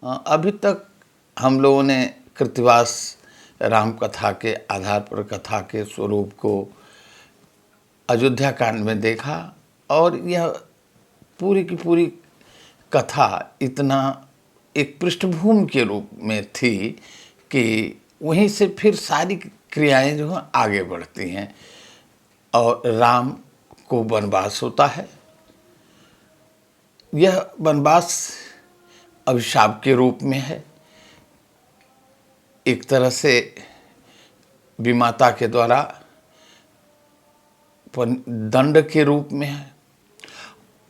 अभी तक हम लोगों ने कृत्तिवास राम कथा के आधार पर कथा के स्वरूप को अयोध्या कांड में देखा और यह पूरी की पूरी कथा इतना एक पृष्ठभूमि के रूप में थी कि वहीं से फिर सारी क्रियाएं जो हैं आगे बढ़ती हैं और राम को वनवास होता है। यह वनवास अभिशाप के रूप में है, एक तरह से विमाता के द्वारा दंड के रूप में है।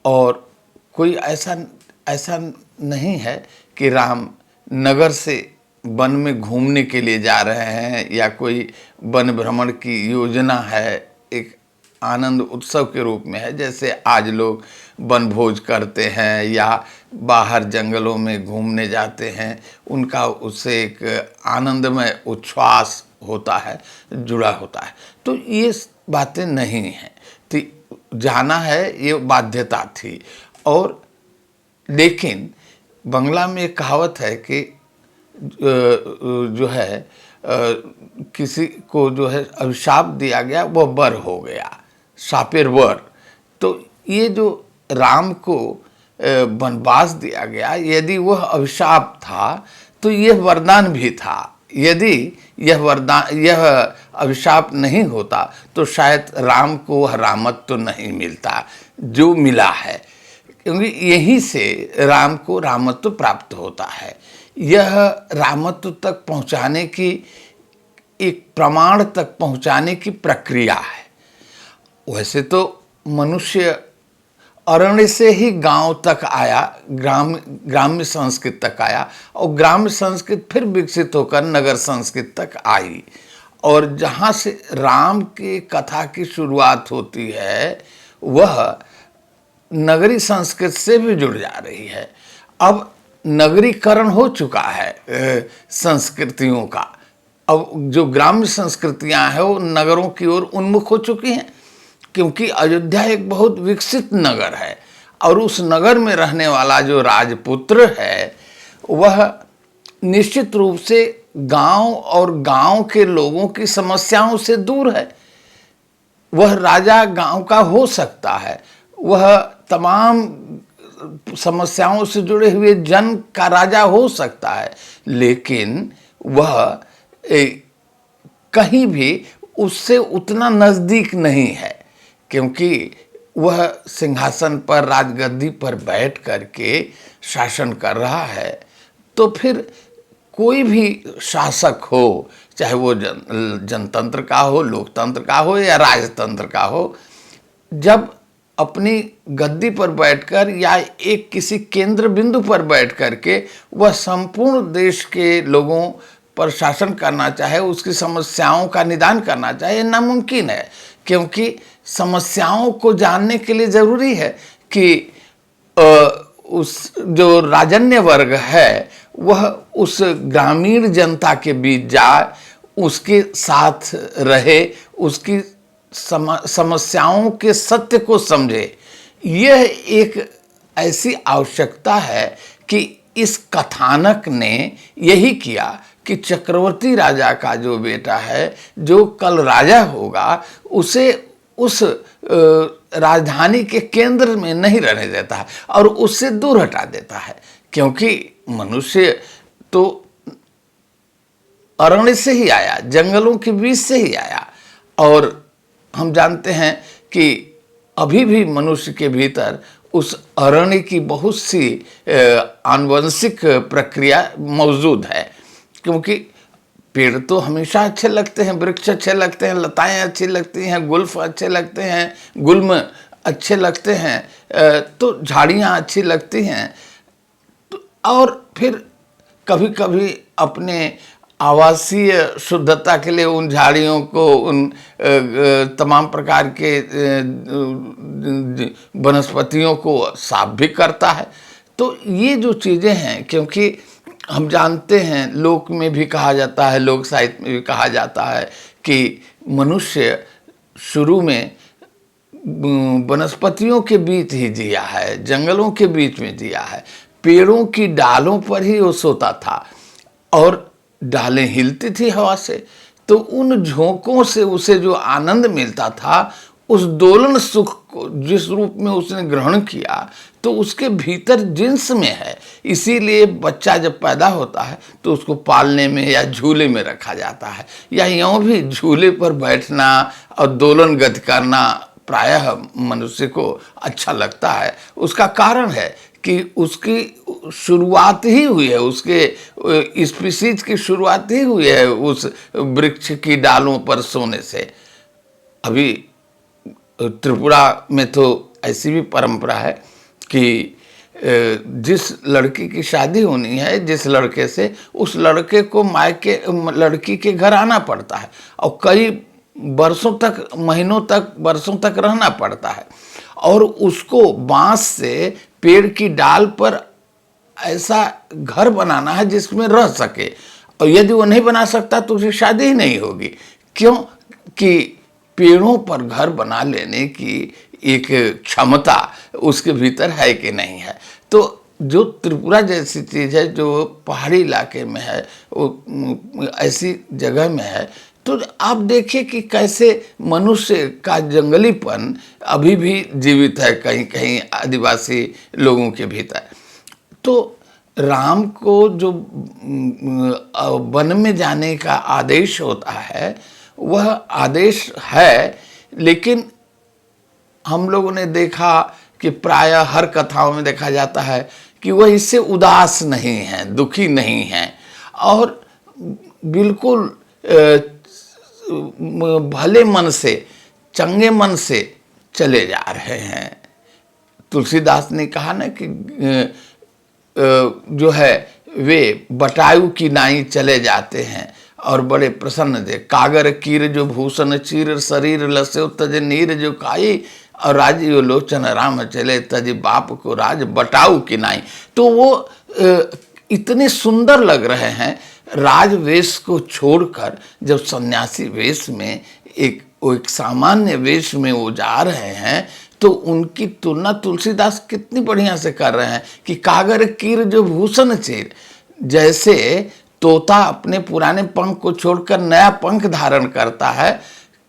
और कोई ऐसा नहीं है कि राम नगर से वन में घूमने के लिए जा रहे हैं या कोई वन भ्रमण की योजना है, एक आनंद उत्सव के रूप में है, जैसे आज लोग वनभोज करते हैं या बाहर जंगलों में घूमने जाते हैं। उनका उससे एक आनंदमय उच्छ्वास होता है, जुड़ा होता है। तो ये बातें नहीं हैं, तो जाना है ये बाध्यता थी। और लेकिन बंगला में एक कहावत है कि जो है किसी को जो है अभिशाप दिया गया वह वर हो गया, शापेर वर। तो ये जो राम को वनवास दिया गया, यदि वह अभिशाप था तो यह वरदान भी था। यदि यह अभिशाप नहीं होता तो शायद राम को वह रामत्व तो नहीं मिलता जो मिला है, क्योंकि यहीं से राम को रामत्व प्राप्त होता है। यह रामत्व तक पहुंचाने की, एक प्रमाण तक पहुंचाने की प्रक्रिया है। वैसे तो मनुष्य अरण्य से ही गांव तक आया, ग्राम्य संस्कृत तक आया और ग्राम्य संस्कृत फिर विकसित होकर नगर संस्कृत तक आई। और जहाँ से राम की कथा की शुरुआत होती है वह नगरी संस्कृत से भी जुड़ जा रही है। अब नगरीकरण हो चुका है संस्कृतियों का। अब जो ग्राम्य संस्कृतियां हैं वो नगरों की ओर उन्मुख हो चुकी हैं, क्योंकि अयोध्या एक बहुत विकसित नगर है और उस नगर में रहने वाला जो राजपुत्र है वह निश्चित रूप से गांव और गांव के लोगों की समस्याओं से दूर है। वह राजा गांव का हो सकता है, वह तमाम समस्याओं से जुड़े हुए जन का राजा हो सकता है, लेकिन वह कहीं भी उससे उतना नज़दीक नहीं है, क्योंकि वह सिंहासन पर, राजगद्दी पर बैठ करके शासन कर रहा है। तो फिर कोई भी शासक हो, चाहे वो जनतंत्र का हो, लोकतंत्र का हो या राजतंत्र का हो, जब अपनी गद्दी पर बैठकर या एक किसी केंद्र बिंदु पर बैठ करके वह संपूर्ण देश के लोगों पर शासन करना चाहे, उसकी समस्याओं का निदान करना चाहे, ये नामुमकिन है। क्योंकि समस्याओं को जानने के लिए ज़रूरी है कि उस जो राजन्य वर्ग है वह उस ग्रामीण जनता के बीच जाए, उसके साथ रहे, उसकी समस्याओं के सत्य को समझे। यह एक ऐसी आवश्यकता है कि इस कथानक ने यही किया कि चक्रवर्ती राजा का जो बेटा है, जो कल राजा होगा, उसे उस राजधानी के केंद्र में नहीं रहने देता है और उससे दूर हटा देता है। क्योंकि मनुष्य तो अरण्य से ही आया, जंगलों के बीच से ही आया। और हम जानते हैं कि अभी भी मनुष्य के भीतर उस अरण्य की बहुत सी आनुवंशिक प्रक्रिया मौजूद है। क्योंकि पेड़ तो हमेशा अच्छे लगते हैं, वृक्ष अच्छे लगते हैं, लताएं अच्छी लगती हैं, गुल्फ अच्छे लगते हैं, गुल्म अच्छे लगते हैं, तो झाड़ियाँ अच्छी लगती हैं। तो और फिर कभी कभी अपने आवासीय शुद्धता के लिए उन झाड़ियों को, उन तमाम प्रकार के वनस्पतियों को साफ भी करता है। तो ये जो चीज़ें हैं, क्योंकि हम जानते हैं, लोक में भी कहा जाता है, लोक साहित्य में भी कहा जाता है कि मनुष्य शुरू में वनस्पतियों के बीच ही जिया है, जंगलों के बीच में जिया है, पेड़ों की डालों पर ही वो सोता था और डालें हिलती थी हवा से, तो उन झोंकों से उसे जो आनंद मिलता था, उस दोलन सुख को जिस रूप में उसने ग्रहण किया, तो उसके भीतर जिन्स में है। इसीलिए बच्चा जब पैदा होता है तो उसको पालने में या झूले में रखा जाता है, या यूँ भी झूले पर बैठना और दोलन गति करना प्रायः मनुष्य को अच्छा लगता है। उसका कारण है कि उसकी शुरुआत ही हुई है, उसके स्पीसीज की शुरुआत ही हुई है उस वृक्ष की डालों पर सोने से। अभी त्रिपुरा में तो ऐसी भी परंपरा है कि जिस लड़की की शादी होनी है जिस लड़के से, उस लड़के को मायके लड़की के घर आना पड़ता है और कई वर्षों तक, महीनों तक, वर्षों तक रहना पड़ता है, और उसको बांस से पेड़ की डाल पर ऐसा घर बनाना है जिसमें रह सके, और यदि वो नहीं बना सकता तो उसकी शादी ही नहीं होगी। क्यों कि पेड़ों पर घर बना लेने की एक क्षमता उसके भीतर है कि नहीं है। तो जो त्रिपुरा जैसी चीज़ है, जो पहाड़ी इलाके में है, वो ऐसी जगह में है, तो आप देखिए कि कैसे मनुष्य का जंगलीपन अभी भी जीवित है कहीं कहीं आदिवासी लोगों के भीतर। तो राम को जो वन में जाने का आदेश होता है, वह आदेश है, लेकिन हम लोगों ने देखा कि प्रायः हर कथाओं में देखा जाता है कि वह इससे उदास नहीं हैं, दुखी नहीं हैं, और बिल्कुल भले मन से, चंगे मन से चले जा रहे हैं। तुलसीदास ने कहा ना कि जो है वे बटायु की नाई चले जाते हैं और बड़े प्रसन्न दे। कागर कीर जो भूषण चीर शरीर लस्यो तज नीर जो काई, और राजीव लोचन राम चले तज बाप को राज बटाऊ की नाई। तो वो इतने सुंदर लग रहे हैं। राज वेश को छोड़कर जब सन्यासी वेश में एक सामान्य वेश में वो जा रहे हैं, तो उनकी तुलना तुलसीदास कितनी बढ़िया से कर रहे हैं कि कागर कीर जो भूषण चीर, जैसे तोता अपने पुराने पंख को छोड़कर नया पंख धारण करता है,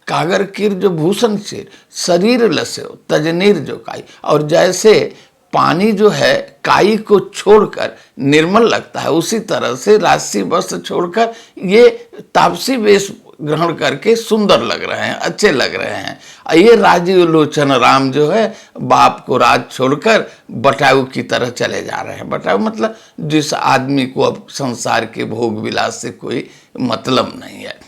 कागर कीर जो भूषण चीर शरीर लस्यो तजनीर जो काई, और जैसे पानी जो है काई को छोड़कर निर्मल लगता है, उसी तरह से राजसी वस्त्र छोड़कर ये तापसी वेश ग्रहण करके सुंदर लग रहे हैं, अच्छे लग रहे हैं। ये राजीव लोचन राम जो है बाप को राज छोड़कर बटाऊ की तरह चले जा रहे हैं। बटाऊ मतलब जिस आदमी को अब संसार के भोग विलास से कोई मतलब नहीं है।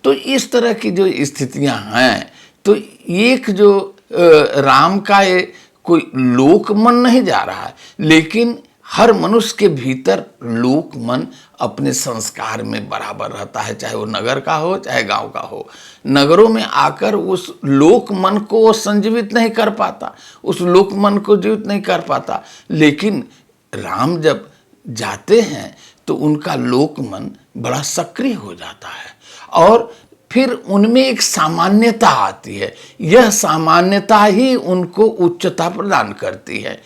तो इस तरह की जो स्थितियां हैं, तो एक जो राम का ये कोई लोक मन नहीं जा रहा है, लेकिन हर मनुष्य के भीतर लोक मन अपने संस्कार में बराबर रहता है, चाहे वो नगर का हो चाहे गांव का हो। नगरों में आकर उस लोक मन को वो संजीवित नहीं कर पाता, उस लोक मन को जीवित नहीं कर पाता, लेकिन राम जब जाते हैं तो उनका लोक मन बड़ा सक्रिय हो जाता है, और फिर उनमें एक सामान्यता आती है। यह सामान्यता ही उनको उच्चता प्रदान करती है।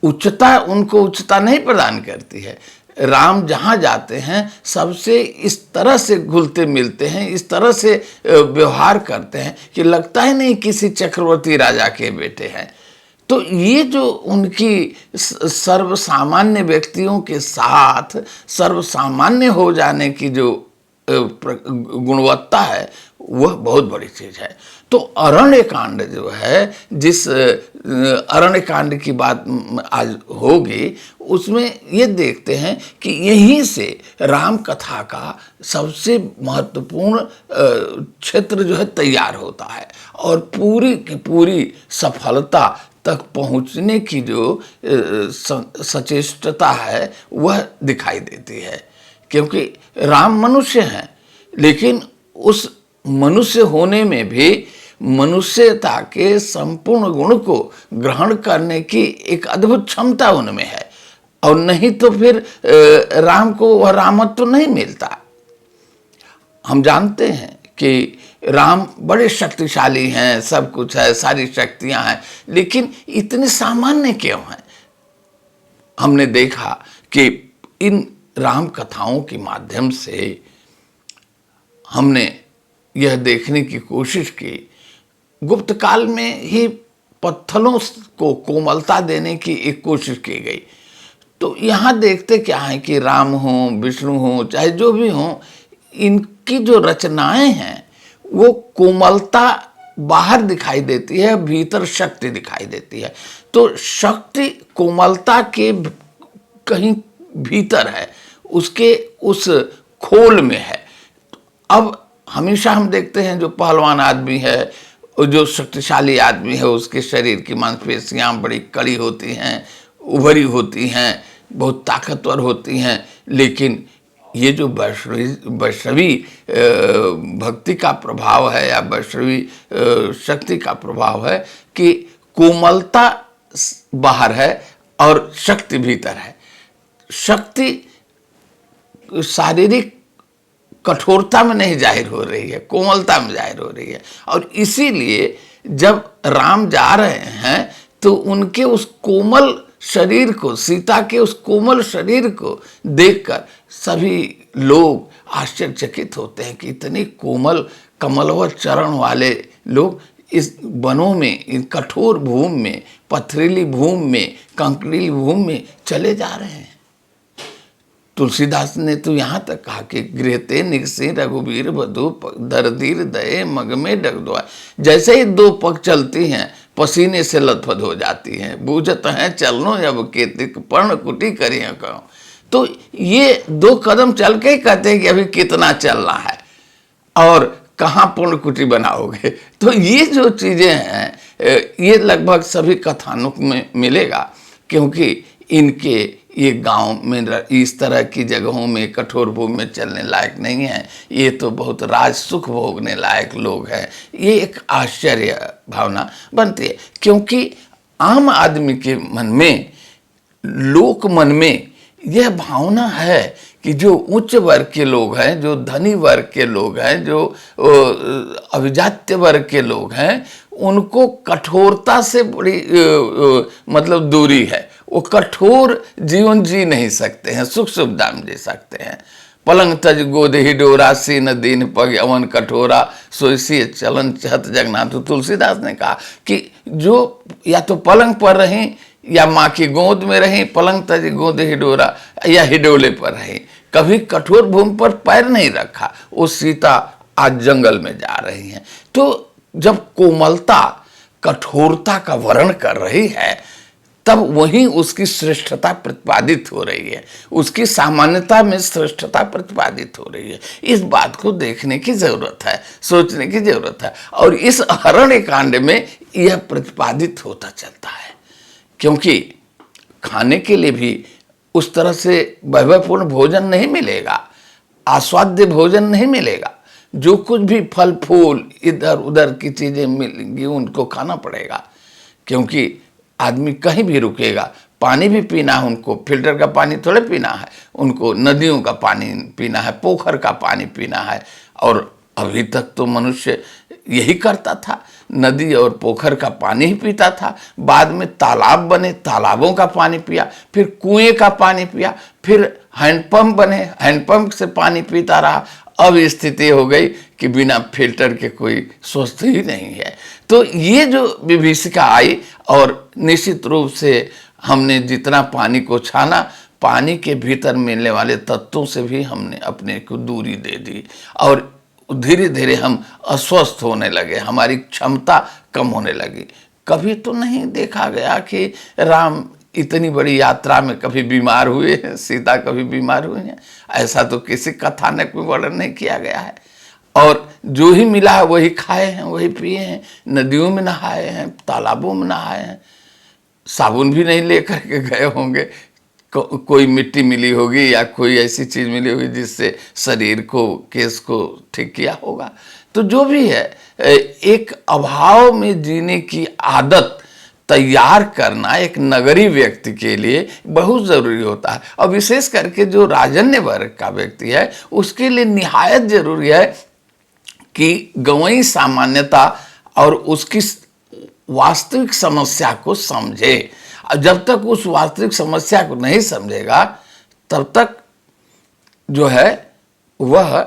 उच्चता उनको उच्चता नहीं प्रदान करती है। राम जहाँ जाते हैं सबसे इस तरह से घुलते मिलते हैं, इस तरह से व्यवहार करते हैं कि लगता ही नहीं किसी चक्रवर्ती राजा के बेटे हैं। तो ये जो उनकी सर्वसामान्य व्यक्तियों के साथ सर्वसामान्य हो जाने की जो गुणवत्ता है, वह बहुत बड़ी चीज़ है। तो अरण्य कांड जो है, जिस अरण्य कांड की बात आज होगी, उसमें ये देखते हैं कि यहीं से राम कथा का सबसे महत्वपूर्ण क्षेत्र जो है तैयार होता है, और पूरी की पूरी सफलता तक पहुंचने की जो सचेष्टता है वह दिखाई देती है। क्योंकि राम मनुष्य हैं, लेकिन उस मनुष्य होने में भी मनुष्यता के संपूर्ण गुण को ग्रहण करने की एक अद्भुत क्षमता उनमें है, और नहीं तो फिर राम को वह रामत्व नहीं मिलता। हम जानते हैं कि राम बड़े शक्तिशाली हैं, सब कुछ है, सारी शक्तियां हैं, लेकिन इतने सामान्य क्यों हैं? हमने देखा कि इन राम कथाओं के माध्यम से हमने यह देखने की कोशिश की, गुप्त काल में ही पत्थरों को कोमलता देने की एक कोशिश की गई। तो यहाँ देखते क्या है कि राम हो, विष्णु हो, चाहे जो भी हो, इनकी जो रचनाएं हैं वो कोमलता बाहर दिखाई देती है, भीतर शक्ति दिखाई देती है। तो शक्ति कोमलता के कहीं भीतर है, उसके उस खोल में है। अब हमेशा हम देखते हैं जो पहलवान आदमी है, जो शक्तिशाली आदमी है, उसके शरीर की मांसपेशियां बड़ी कड़ी होती हैं, उभरी होती हैं, बहुत ताकतवर होती हैं। लेकिन ये जो वैष्णवी भक्ति का प्रभाव है या वैष्णवी शक्ति का प्रभाव है कि कोमलता बाहर है और शक्ति भीतर है। शक्ति शारीरिक कठोरता में नहीं जाहिर हो रही है, कोमलता में जाहिर हो रही है। और इसीलिए जब राम जा रहे हैं तो उनके उस कोमल शरीर को, सीता के उस कोमल शरीर को देखकर सभी लोग आश्चर्यचकित होते हैं कि इतनी कोमल कमलवत चरण वाले लोग इस वनों में, इन कठोर भूमि में, पथरीली भूमि में, कंकरीली भूमि में चले जा रहे हैं। तुलसीदास ने तो यहाँ तक कहा कि गृहते निगसे रघुबीर बधु दरदीर दये मग में डग दुआ। जैसे ही दो पग चलती हैं पसीने से लथपथ हो जाती हैं, बूझत हैं चलनो अब केतिक पर्ण कुटी करिए करो। तो ये दो कदम चल के ही कहते हैं कि अभी कितना चलना है और कहाँ पूर्ण कुटी बनाओगे। तो ये जो चीज़ें हैं ये लगभग सभी कथानक में मिलेगा, क्योंकि इनके ये गांव में इस तरह की जगहों में कठोर भूमि में चलने लायक नहीं है। ये तो बहुत राज सुख भोगने लायक लोग हैं। ये एक आश्चर्य भावना बनती है, क्योंकि आम आदमी के मन में, लोक मन में यह भावना है कि जो उच्च वर्ग के लोग हैं, जो धनी वर्ग के लोग हैं, जो अभिजात्य वर्ग के लोग हैं, उनको कठोरता से बड़ी मतलब दूरी है। वो कठोर जीवन जी नहीं सकते हैं, सुख सुविधा में जी सकते हैं। पलंग तज गोद ही डोरा सीन दीन पग अवन कठोरा सोइसी चलन चहत जगन्नाथ। तो तुलसीदास ने कहा कि जो या तो पलंग पर रहें या माँ की गोद में रहें, पलंग तज गोद ही डोरा, या हिडोले पर रहें, कभी कठोर भूमि पर पैर नहीं रखा। वो सीता आज जंगल में जा रही हैं। तो जब कोमलता कठोरता का वर्ण कर रही है तब वहीं उसकी श्रेष्ठता प्रतिपादित हो रही है, उसकी सामान्यता में श्रेष्ठता प्रतिपादित हो रही है। इस बात को देखने की जरूरत है, सोचने की जरूरत है। और इस अरण्य कांड में यह प्रतिपादित होता चलता है, क्योंकि खाने के लिए भी उस तरह से वैभवपूर्ण भोजन नहीं मिलेगा, आस्वाद्य भोजन नहीं मिलेगा। जो कुछ भी फल फूल इधर उधर की चीज़ें मिलेंगी उनको खाना पड़ेगा, क्योंकि आदमी कहीं भी रुकेगा, पानी भी पीना है उनको, फिल्टर का पानी थोड़े पीना है उनको, नदियों का पानी पीना है, पोखर का पानी पीना है। और अभी तक तो मनुष्य यही करता था, नदी और पोखर का पानी ही पीता था। बाद में तालाब बने, तालाबों का पानी पिया, फिर कुएं का पानी पिया, फिर हैंडपंप बने, हैंडपंप से पानी पीता रहा। अब स्थिति हो गई कि बिना फिल्टर के कोई स्वस्थ ही नहीं है। तो ये जो विभीषिका आई, और निश्चित रूप से हमने जितना पानी को छाना, पानी के भीतर मिलने वाले तत्वों से भी हमने अपने को दूरी दे दी, और धीरे धीरे हम अस्वस्थ होने लगे, हमारी क्षमता कम होने लगी। कभी तो नहीं देखा गया कि राम इतनी बड़ी यात्रा में कभी बीमार हुए हैं, सीता कभी बीमार हुए हैं, ऐसा तो किसी कथानक में वर्णन नहीं किया गया है। और जो ही मिला है वही खाए हैं, वही पिए हैं, नदियों में नहाए हैं, तालाबों में नहाए हैं, साबुन भी नहीं लेकर के गए होंगे। कोई मिट्टी मिली होगी या कोई ऐसी चीज़ मिली होगी जिससे शरीर को, केस को ठीक किया होगा। तो जो भी है, एक अभाव में जीने की आदत तैयार करना एक नगरी व्यक्ति के लिए बहुत ज़रूरी होता है। और विशेष करके जो राजन्य वर्ग का व्यक्ति है उसके लिए निहायत ज़रूरी है कि गंवई सामान्यता और उसकी वास्तविक समस्या को समझे। और जब तक उस वास्तविक समस्या को नहीं समझेगा तब तक जो है वह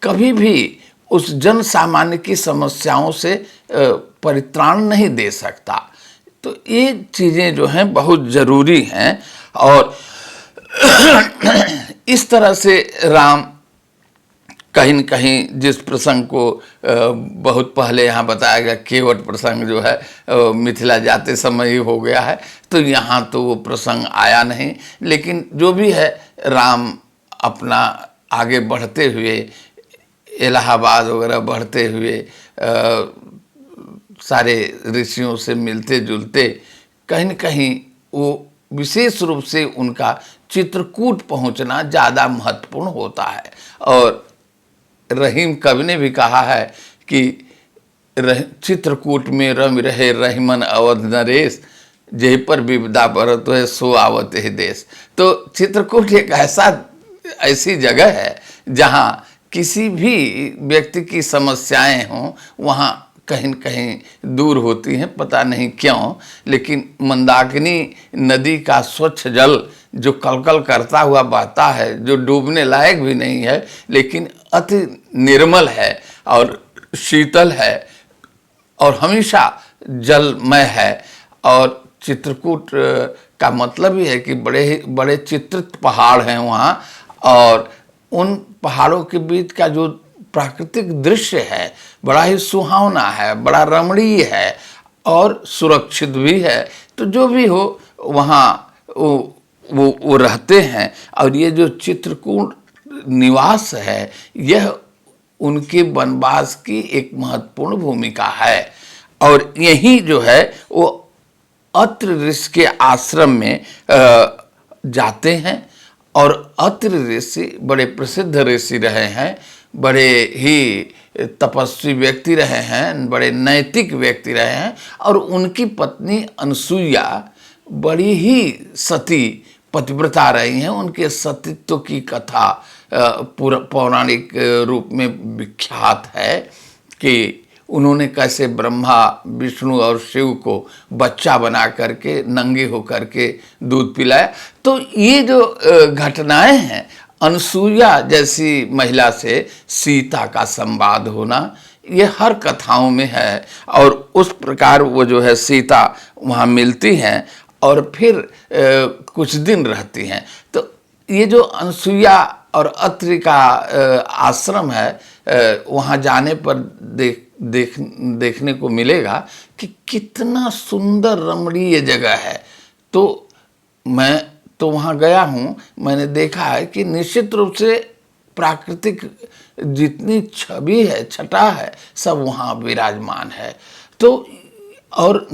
कभी भी उस जन सामान्य की समस्याओं से परित्राण नहीं दे सकता। तो ये चीज़ें जो हैं बहुत ज़रूरी हैं। और इस तरह से राम कहीं न कहीं जिस प्रसंग को बहुत पहले यहाँ बताया गया, केवट प्रसंग जो है मिथिला जाते समय ही हो गया है, तो यहाँ तो वो प्रसंग आया नहीं। लेकिन जो भी है, राम अपना आगे बढ़ते हुए, इलाहाबाद वगैरह बढ़ते हुए, सारे ऋषियों से मिलते जुलते कहीं न कहीं वो विशेष रूप से उनका चित्रकूट पहुंचना ज़्यादा महत्वपूर्ण होता है। और रहीम कवि ने भी कहा है कि चित्रकूट में रम रहे रहीमन अवध नरेश, जय पर विपदा बरत है सो आवत है देश। तो चित्रकूट एक ऐसी जगह है जहाँ किसी भी व्यक्ति की समस्याएं हों, वहाँ कहीं न कहीं दूर होती हैं, पता नहीं क्यों। लेकिन मंदाकिनी नदी का स्वच्छ जल जो कलकल करता हुआ बहता है, जो डूबने लायक भी नहीं है, लेकिन अति निर्मल है और शीतल है और हमेशा जलमय है। और चित्रकूट का मतलब ही है कि बड़े बड़े चित्रित पहाड़ हैं वहाँ, और उन पहाड़ों के बीच का जो प्राकृतिक दृश्य है बड़ा ही सुहावना है, बड़ा रमणीय है और सुरक्षित भी है। तो जो भी हो, वहाँ वो रहते हैं। और ये जो चित्रकूट निवास है, यह उनके वनवास की एक महत्वपूर्ण भूमिका है। और यही जो है वो अत्रि ऋषि के आश्रम में जाते हैं। और अत्रि ऋषि बड़े प्रसिद्ध ऋषि रहे हैं, बड़े ही तपस्वी व्यक्ति रहे हैं, बड़े नैतिक व्यक्ति रहे हैं। और उनकी पत्नी अनसुईया बड़ी ही सती पतिव्रता रही हैं। उनके सतीत्व की कथा पौराणिक रूप में विख्यात है कि उन्होंने कैसे ब्रह्मा, विष्णु और शिव को बच्चा बना करके, नंगे होकर के दूध पिलाया। तो ये जो घटनाएं हैं, अनसुईया जैसी महिला से सीता का संवाद होना, ये हर कथाओं में है। और उस प्रकार वो जो है सीता वहाँ मिलती हैं और फिर कुछ दिन रहती हैं। तो ये जो अनसुईया और अत्रि का आश्रम है, वहाँ जाने पर देखने को मिलेगा कि कितना सुंदर रमणीय जगह है। तो मैं तो वहाँ गया हूँ, मैंने देखा है कि निश्चित रूप से प्राकृतिक जितनी छवि है, छटा है, सब वहाँ विराजमान है। तो और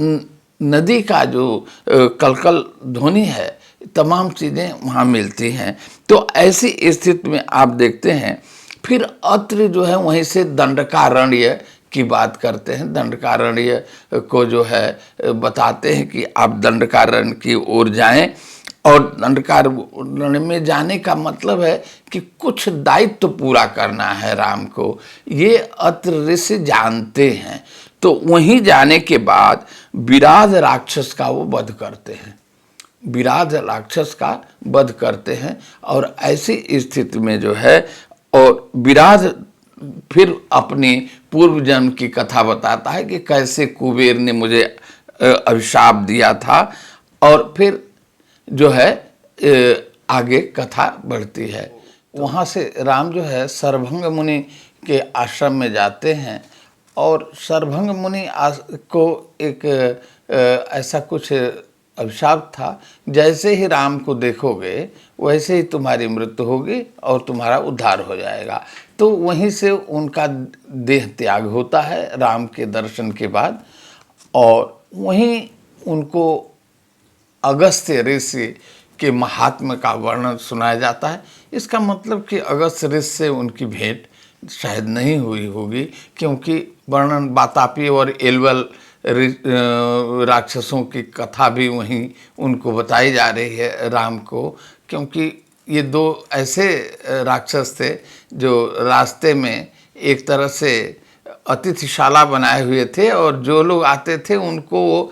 नदी का जो कलकल ध्वनि है, तमाम चीज़ें वहाँ मिलती हैं। तो ऐसी स्थिति में आप देखते हैं, फिर अत्रि जो है वहीं से दंडकारण्य की बात करते हैं। दंडकारण्य को जो है बताते हैं कि आप दंडकारण्य की ओर जाएं। और दंडकारण्य में जाने का मतलब है कि कुछ दायित्व पूरा करना है राम को, ये अत्रि ऋषि जानते हैं। तो वहीं जाने के बाद विराध राक्षस का वो वध करते हैं, विराध राक्षस का वध करते हैं। और ऐसी स्थिति में जो है, और विराध फिर अपनी पूर्व जन्म की कथा बताता है कि कैसे कुबेर ने मुझे अभिशाप दिया था। और फिर जो है आगे कथा बढ़ती है। वहाँ से राम जो है सरभंग मुनि के आश्रम में जाते हैं। और सरभंग मुनि को एक ऐसा कुछ अभिशाप था, जैसे ही राम को देखोगे वैसे ही तुम्हारी मृत्यु होगी और तुम्हारा उद्धार हो जाएगा। तो वहीं से उनका देह त्याग होता है राम के दर्शन के बाद। और वहीं उनको अगस्त्य ऋषि के महात्म्य का वर्णन सुनाया जाता है। इसका मतलब कि अगस्त्य ऋषि से उनकी भेंट शायद नहीं हुई होगी, क्योंकि वर्णन वातापी और एलवल राक्षसों की कथा भी वहीं उनको बताई जा रही है राम को। क्योंकि ये दो ऐसे राक्षस थे जो रास्ते में एक तरह से अतिथिशाला बनाए हुए थे, और जो लोग आते थे उनको वो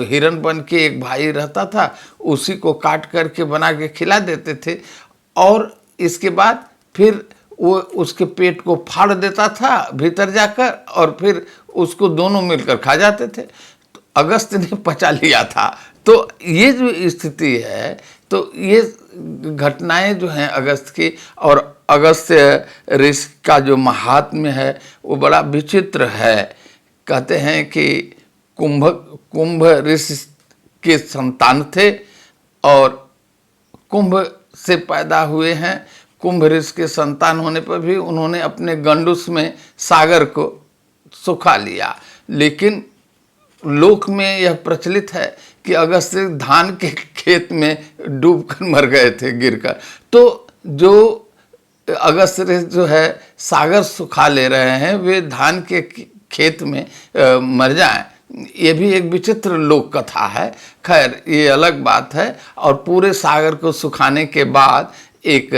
हिरन बन के एक भाई रहता था, उसी को काट करके बना के खिला देते थे, और इसके बाद फिर वो उसके पेट को फाड़ देता था भीतर जाकर, और फिर उसको दोनों मिलकर खा जाते थे। तो अगस्त ने पचा लिया था। तो ये जो स्थिति है, तो ये घटनाएं जो हैं अगस्त की, और अगस्त ऋषि का जो महात्म्य है वो बड़ा विचित्र है। कहते हैं कि कुंभ ऋषि के संतान थे और कुंभ से पैदा हुए हैं। कुंभ ऋषि के संतान होने पर भी उन्होंने अपने गंडूस में सागर को सुखा लिया, लेकिन लोक में यह प्रचलित है कि अगस्त धान के खेत में डूबकर मर गए थे गिरकर। तो जो अगस्त जो है सागर सुखा ले रहे हैं, वे धान के खेत में मर जाएं, ये भी एक विचित्र लोक कथा है। खैर, ये अलग बात है। और पूरे सागर को सुखाने के बाद एक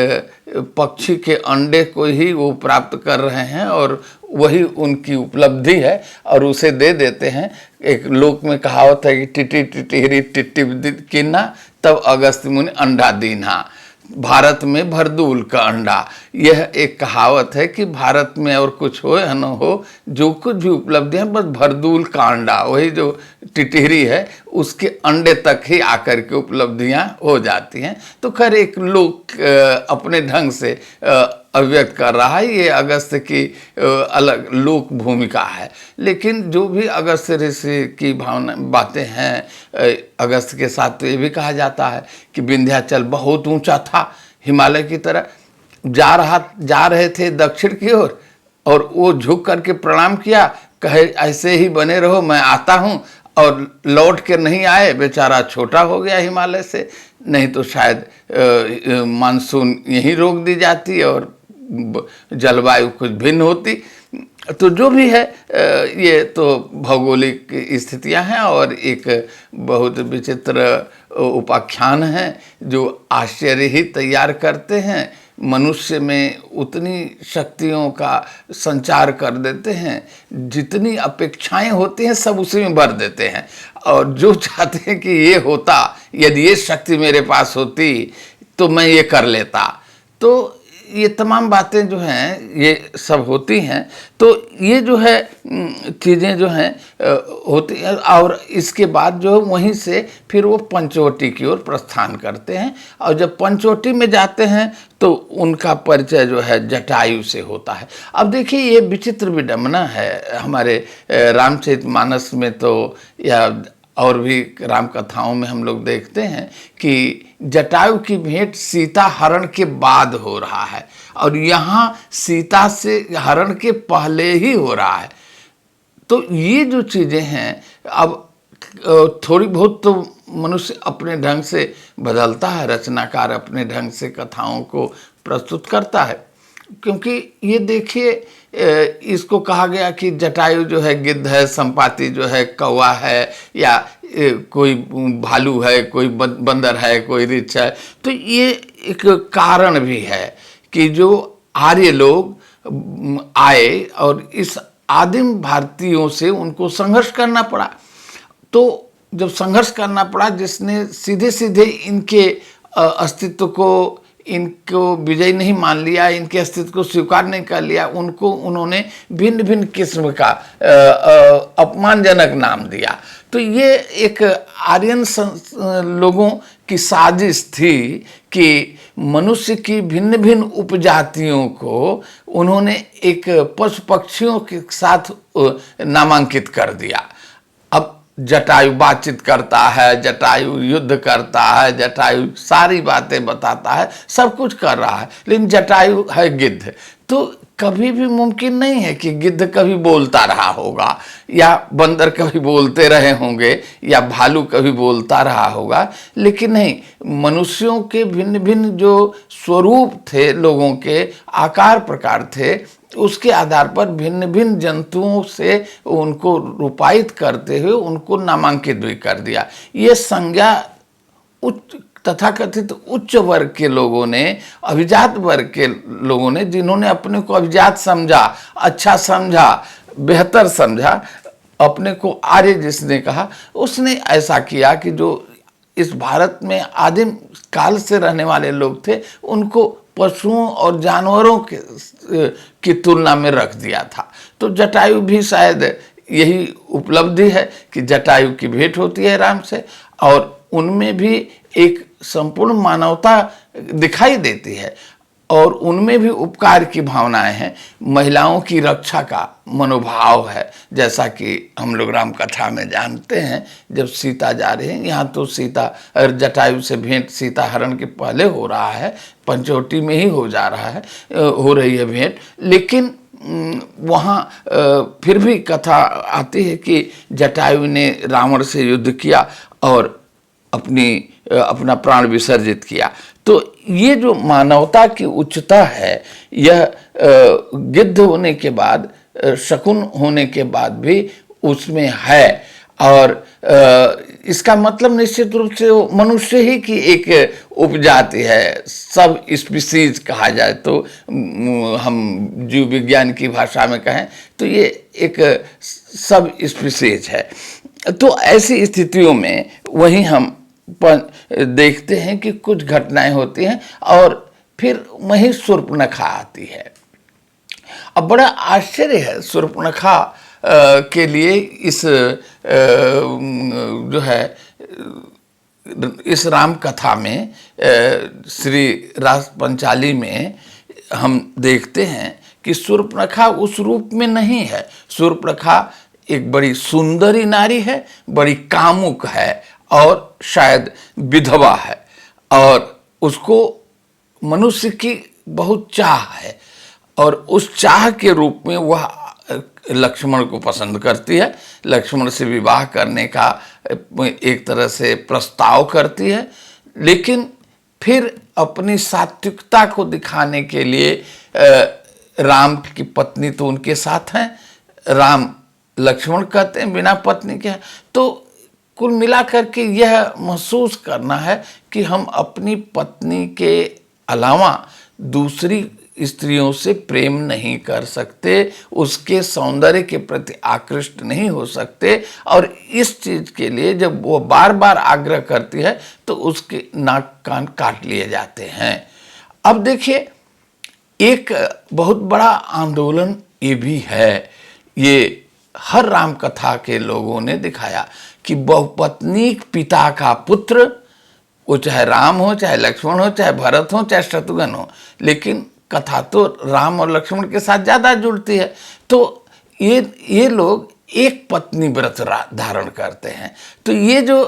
पक्षी के अंडे को ही वो प्राप्त कर रहे हैं, और वही उनकी उपलब्धि है, और उसे दे देते हैं। एक लोक में कहावत है कि टिटी टिटिहरी टिट्टी किन्ना, तब अगस्त मुनि अंडा दीन्हा। भारत में भरदूल का अंडा, यह एक कहावत है कि भारत में और कुछ हो या न हो, जो कुछ भी उपलब्धियां, बस भरदूल का अंडा, वही जो टिटिहरी है उसके अंडे तक ही आकर के उपलब्धियां हो जाती हैं। तो खैर, एक लोग अपने ढंग से अभिव्यक्त कर रहा है, ये अगस्त की अलग लोक भूमिका है। लेकिन जो भी अगस्त ऋषि की भावना बातें हैं, अगस्त के साथ तो ये भी कहा जाता है कि विंध्याचल बहुत ऊंचा था, हिमालय की तरह। जा रहे थे दक्षिण की ओर, और वो झुक करके प्रणाम किया, कहे ऐसे ही बने रहो, मैं आता हूँ, और लौट के नहीं आए। बेचारा छोटा हो गया हिमालय से, नहीं तो शायद मानसून यहीं रोक दी जाती और जलवायु कुछ भिन्न होती। तो जो भी है, ये तो भौगोलिक स्थितियां हैं, और एक बहुत विचित्र उपाख्यान है जो आश्चर्य ही तैयार करते हैं। मनुष्य में उतनी शक्तियों का संचार कर देते हैं, जितनी अपेक्षाएं होती हैं सब उसी में भर देते हैं, और जो चाहते हैं कि ये होता, यदि ये शक्ति मेरे पास होती तो मैं ये कर लेता। तो ये तमाम बातें जो हैं ये सब होती हैं। तो ये जो है चीज़ें जो हैं होती हैं, और इसके बाद जो वहीं से फिर वो पंचवटी की ओर प्रस्थान करते हैं, और जब पंचवटी में जाते हैं तो उनका परिचय जो है जटायु से होता है। अब देखिए, ये विचित्र विडंबना है हमारे रामचरितमानस में, तो या और भी राम कथाओं में हम लोग देखते हैं कि जटायु की भेंट सीता हरण के बाद हो रहा है, और यहाँ सीता से हरण के पहले ही हो रहा है। तो ये जो चीज़ें हैं, अब थोड़ी बहुत तो मनुष्य अपने ढंग से बदलता है, रचनाकार अपने ढंग से कथाओं को प्रस्तुत करता है। क्योंकि ये देखिए, इसको कहा गया कि जटायु जो है गिद्ध है, संपाति जो है कौवा है, या कोई भालू है, कोई बंदर है, कोई रीछ है। तो ये एक कारण भी है कि जो आर्य लोग आए और इस आदिम भारतीयों से उनको संघर्ष करना पड़ा। तो जब संघर्ष करना पड़ा, जिसने सीधे सीधे इनके अस्तित्व को, इनको विजय नहीं मान लिया, इनके अस्तित्व को स्वीकार नहीं कर लिया, उनको उन्होंने भिन्न भिन्न किस्म का अपमानजनक नाम दिया। तो ये एक आर्यन लोगों की साजिश थी कि मनुष्य की भिन्न भिन्न उपजातियों को उन्होंने एक पशु पक्षियों के साथ नामांकित कर दिया। अब जटायु बातचीत करता है, जटायु युद्ध करता है, जटायु सारी बातें बताता है, सब कुछ कर रहा है, लेकिन जटायु है गिद्ध। तो कभी भी मुमकिन नहीं है कि गिद्ध कभी बोलता रहा होगा, या बंदर कभी बोलते रहे होंगे, या भालू कभी बोलता रहा होगा। लेकिन नहीं, मनुष्यों के भिन्न भिन्न जो स्वरूप थे, लोगों के आकार प्रकार थे, उसके आधार पर भिन्न भिन्न जंतुओं से उनको रूपायित करते हुए उनको नामांकित भी कर दिया। ये संज्ञा उच्च तथाकथित उच्च वर्ग के लोगों ने, अभिजात वर्ग के लोगों ने, जिन्होंने अपने को अभिजात समझा, अच्छा समझा, बेहतर समझा, अपने को आर्य जिसने कहा, उसने ऐसा किया कि जो इस भारत में आदिम काल से रहने वाले लोग थे उनको पशुओं और जानवरों की तुलना में रख दिया था। तो जटायु भी शायद यही उपलब्धि है कि जटायु की भेंट होती है राम से, और उनमें भी एक संपूर्ण मानवता दिखाई देती है और उनमें भी उपकार की भावनाएं हैं, महिलाओं की रक्षा का मनोभाव है। जैसा कि हम लोग राम कथा में जानते हैं, जब सीता जा रही है, यहाँ तो सीता जटायु से भेंट सीता हरण के पहले हो रहा है, पंचवटी में ही हो जा रहा है, हो रही है भेंट, लेकिन वहाँ फिर भी कथा आती है कि जटायु ने रावण से युद्ध किया और अपना प्राण विसर्जित किया। तो ये जो मानवता की उच्चता है, यह गिद्ध होने के बाद, शकुन होने के बाद भी उसमें है। और इसका मतलब निश्चित रूप से वो मनुष्य ही की एक उपजाति है, सब स्पीसीज कहा जाए तो, हम जीव विज्ञान की भाषा में कहें तो ये एक सब स्पीसीज है। तो ऐसी स्थितियों में वहीं हम देखते हैं कि कुछ घटनाएं होती हैं और फिर वहीं शूर्पणखा आती है। अब बड़ा आश्चर्य है शूर्पणखा के लिए इस जो है इस राम कथा में, श्री रास पंचाली में हम देखते हैं कि शूर्पणखा उस रूप में नहीं है। शूर्पणखा एक बड़ी सुंदरी नारी है, बड़ी कामुक है और शायद विधवा है, और उसको मनुष्य की बहुत चाह है और उस चाह के रूप में वह लक्ष्मण को पसंद करती है, लक्ष्मण से विवाह करने का एक तरह से प्रस्ताव करती है, लेकिन फिर अपनी सात्विकता को दिखाने के लिए राम की पत्नी तो उनके साथ हैं, राम लक्ष्मण कहते हैं बिना पत्नी के। तो कुल मिलाकर के यह महसूस करना है कि हम अपनी पत्नी के अलावा दूसरी स्त्रियों से प्रेम नहीं कर सकते, उसके सौंदर्य के प्रति आकृष्ट नहीं हो सकते, और इस चीज के लिए जब वो बार बार आग्रह करती है तो उसके नाक कान काट लिए जाते हैं। अब देखिए, एक बहुत बड़ा आंदोलन ये भी है, ये हर राम कथा के लोगों ने दिखाया कि बहुपत्नीक पिता का पुत्र, वो चाहे राम हो, चाहे लक्ष्मण हो, चाहे भरत हो, चाहे शत्रुघ्न हो, लेकिन कथा तो राम और लक्ष्मण के साथ ज़्यादा जुड़ती है। तो ये लोग एक पत्नी व्रत धारण करते हैं। तो ये जो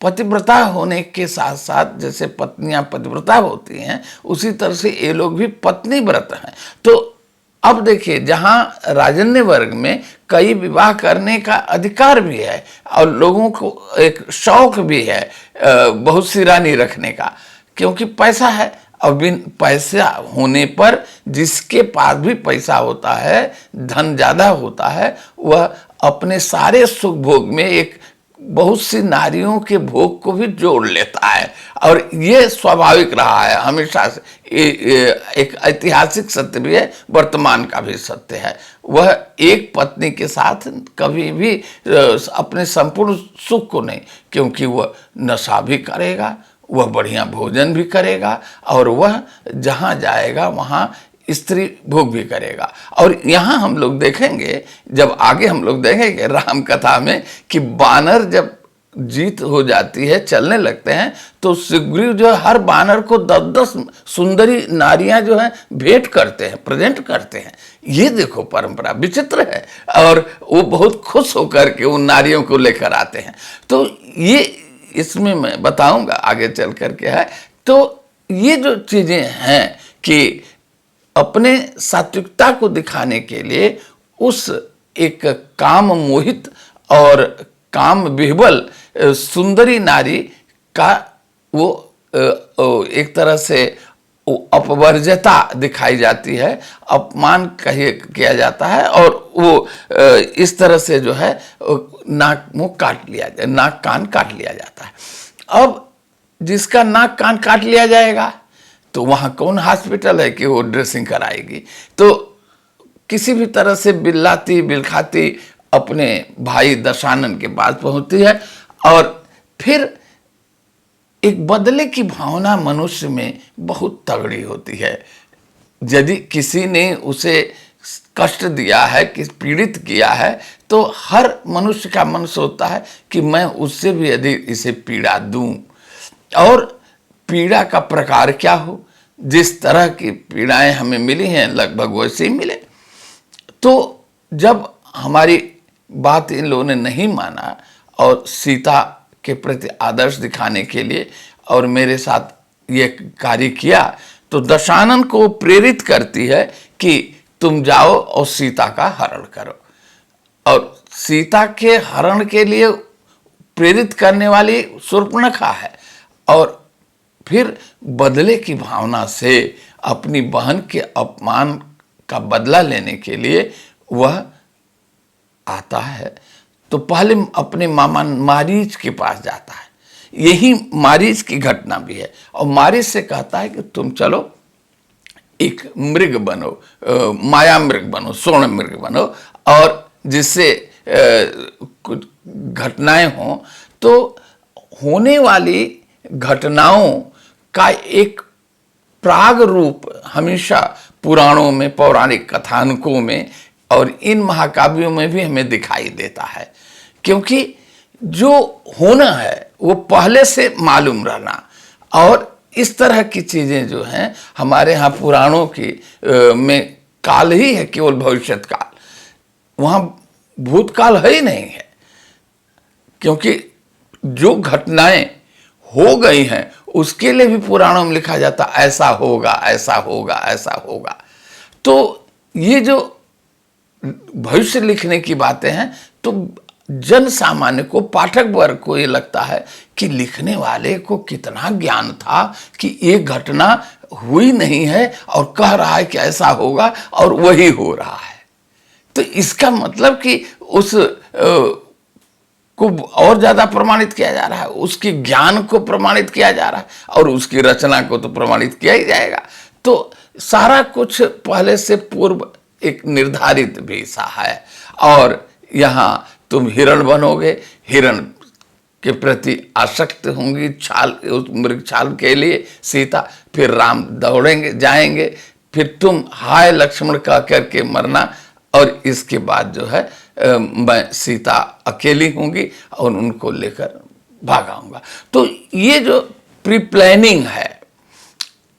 पतिव्रता होने के साथ साथ जैसे पत्नियां पतिव्रता होती हैं, उसी तरह से ये लोग भी पत्नी व्रत हैं। तो अब देखिए, जहाँ राजन्य वर्ग में कई विवाह करने का अधिकार भी है और लोगों को एक शौक भी है बहुत सी रानी रखने का, क्योंकि पैसा है, और बिन पैसा होने पर जिसके पास भी पैसा होता है, धन ज़्यादा होता है, वह अपने सारे सुख भोग में एक बहुत सी नारियों के भोग को भी जोड़ लेता है। और ये स्वाभाविक रहा है हमेशा से, एक ऐतिहासिक सत्य भी है, वर्तमान का भी सत्य है। वह एक पत्नी के साथ कभी भी अपने संपूर्ण सुख को नहीं, क्योंकि वह नशा भी करेगा, वह बढ़िया भोजन भी करेगा, और वह जहाँ जाएगा वहाँ स्त्री भोग भी करेगा। और यहाँ हम लोग देखेंगे, जब आगे हम लोग देखेंगे राम कथा में, कि बानर जब जीत हो जाती है, चलने लगते हैं, तो सुग्रीव जो है हर बानर को 10-10 सुंदरी नारियां जो हैं भेंट करते हैं, प्रेजेंट करते हैं। ये देखो परंपरा विचित्र है, और वो बहुत खुश होकर के उन नारियों को लेकर आते हैं। तो ये इसमें मैं बताऊंगा आगे चल करके है। तो ये जो चीजें हैं कि अपने सात्विकता को दिखाने के लिए उस एक काम मोहित और काम विह्वल सुंदरी नारी का वो एक तरह से अपवर्जता दिखाई जाती है, अपमान किया जाता है, और वो इस तरह से जो है नाक मुंह काट लिया जाए, नाक कान काट लिया जाता है। अब जिसका नाक कान काट लिया जाएगा तो वहाँ कौन हॉस्पिटल है कि वो ड्रेसिंग कराएगी। तो किसी भी तरह से बिल्लाती बिलखाती अपने भाई दशानन के पास पहुंचती है और फिर एक बदले की भावना मनुष्य में बहुत तगड़ी होती है। यदि किसी ने उसे कष्ट दिया है, कि पीड़ित किया है, तो हर मनुष्य का मन सोचता है कि मैं उससे भी अधिक इसे पीड़ा दूं। और पीड़ा का प्रकार क्या हो, जिस तरह की पीड़ाएं हमें मिली हैं लगभग वैसे ही मिले। तो जब हमारी बात इन लोगों ने नहीं माना और सीता के प्रति आदर्श दिखाने के लिए और मेरे साथ ये कार्य किया, तो दशानन को प्रेरित करती है कि तुम जाओ और सीता का हरण करो। और सीता के हरण के लिए प्रेरित करने वाली शूर्पणखा है और फिर बदले की भावना से अपनी बहन के अपमान का बदला लेने के लिए वह आता है। तो पहले अपने मामा मारीच के पास जाता है। यही मारीच की घटना भी है। और मारीच से कहता है कि तुम चलो एक मृग बनो, माया मृग बनो, स्वर्ण मृग बनो, और जिससे कुछ घटनाएं हों तो होने वाली घटनाओं का एक प्राग रूप हमेशा पुराणों में, पौराणिक कथानकों में और इन महाकाव्यों में भी हमें दिखाई देता है। क्योंकि जो होना है वो पहले से मालूम रहना, और इस तरह की चीजें जो हैं हमारे यहाँ पुराणों की में काल ही है, केवल भविष्यत काल, वहाँ भूतकाल है ही नहीं है। क्योंकि जो घटनाएं हो गई हैं उसके लिए भी पुराणों में लिखा जाता ऐसा होगा, ऐसा होगा, ऐसा होगा। तो ये जो भविष्य लिखने की बातें हैं, तो जन सामान्य को, पाठक वर्ग को ये लगता है कि लिखने वाले को कितना ज्ञान था कि ये घटना हुई नहीं है और कह रहा है कि ऐसा होगा और वही हो रहा है। तो इसका मतलब कि उस को और ज्यादा प्रमाणित किया जा रहा है, उसके ज्ञान को प्रमाणित किया जा रहा है, और उसकी रचना को तो प्रमाणित किया ही जाएगा। तो सारा कुछ पहले से पूर्व एक निर्धारित भी सा है। और यहाँ तुम हिरण बनोगे, हिरण के प्रति आसक्त होंगी, छाल, उस मृग छाल के लिए सीता, फिर राम दौड़ेंगे जाएंगे, फिर तुम हाय लक्ष्मण कह करके मरना, और इसके बाद जो है मैं सीता अकेली होंगी और उनको लेकर भागाऊंगा। तो ये जो प्री प्लानिंग है,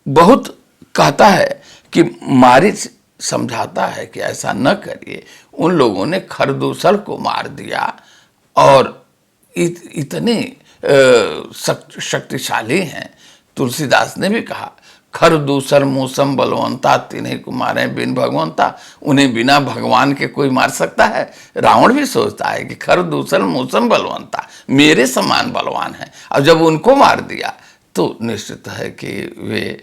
बहुत कहता है कि मारीच समझाता है कि ऐसा न करिए। उन लोगों ने खरदूसर को मार दिया और इतने शक्तिशाली हैं। तुलसीदास ने भी कहा, खरदूसर मूसम बलवंता, तिन्हीं को मारे बिन भगवंता। उन्हें बिना भगवान के कोई मार सकता है? रावण भी सोचता है कि खरदूसर मूसम बलवंता, मेरे समान बलवान है। और जब उनको मार दिया तो निश्चित है कि वे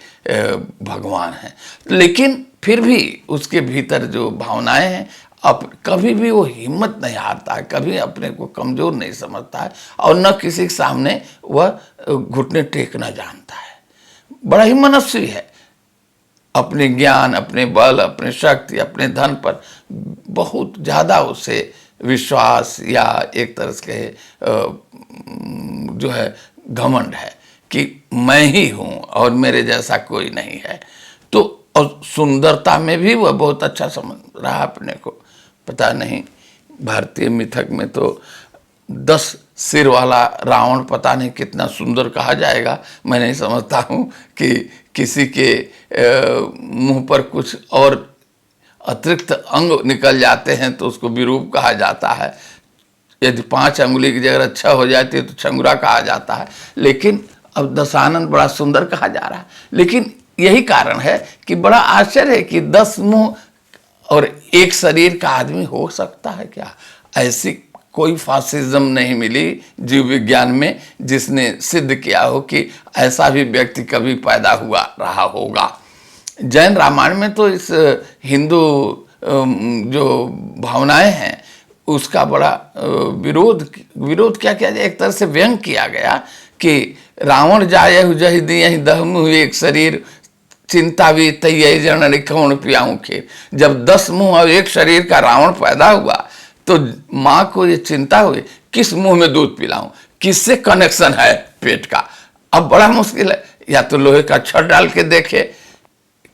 भगवान हैं। लेकिन फिर भी उसके भीतर जो भावनाएं हैं, अब कभी भी वो हिम्मत नहीं हारता है, कभी अपने को कमजोर नहीं समझता है, और न किसी के सामने वह घुटने टेकना जानता है। बड़ा ही मनस्वी है। अपने ज्ञान, अपने बल, अपने शक्ति, अपने धन पर बहुत ज़्यादा उसे विश्वास या एक तरह से जो है घमंड है कि मैं ही हूँ और मेरे जैसा कोई नहीं है। तो और सुंदरता में भी वह बहुत अच्छा समझ रहा अपने को। पता नहीं भारतीय मिथक में तो 10 सिर वाला रावण पता नहीं कितना सुंदर कहा जाएगा। मैं नहीं समझता हूँ कि किसी के मुंह पर कुछ और अतिरिक्त अंग निकल जाते हैं तो उसको विरूप कहा जाता है। यदि 5 अंगुली की जगह अच्छा हो जाती है तो छंगुरा कहा जाता है। लेकिन अब दशानन बड़ा सुंदर कहा जा रहा है। लेकिन यही कारण है कि बड़ा आश्चर्य है कि 10 मुंह और एक शरीर का आदमी हो सकता है क्या? ऐसी कोई फासिज्म नहीं मिली जीव विज्ञान में जिसने सिद्ध किया हो कि ऐसा भी व्यक्ति कभी पैदा हुआ रहा होगा। जैन रामायण में तो इस हिंदू जो भावनाएं हैं उसका बड़ा विरोध क्या किया जाए, एक तरह से व्यंग किया गया कि रावण जाए जही दियहि दहमु एक शरीर, चिंता भी तय जन कौन पियाऊं खीर। जब 10 मुंह और एक शरीर का रावण पैदा हुआ तो माँ को ये चिंता हुई किस मुंह में दूध पिलाऊं, किससे कनेक्शन है पेट का। अब बड़ा मुश्किल है, या तो लोहे का छड़ डाल के देखे,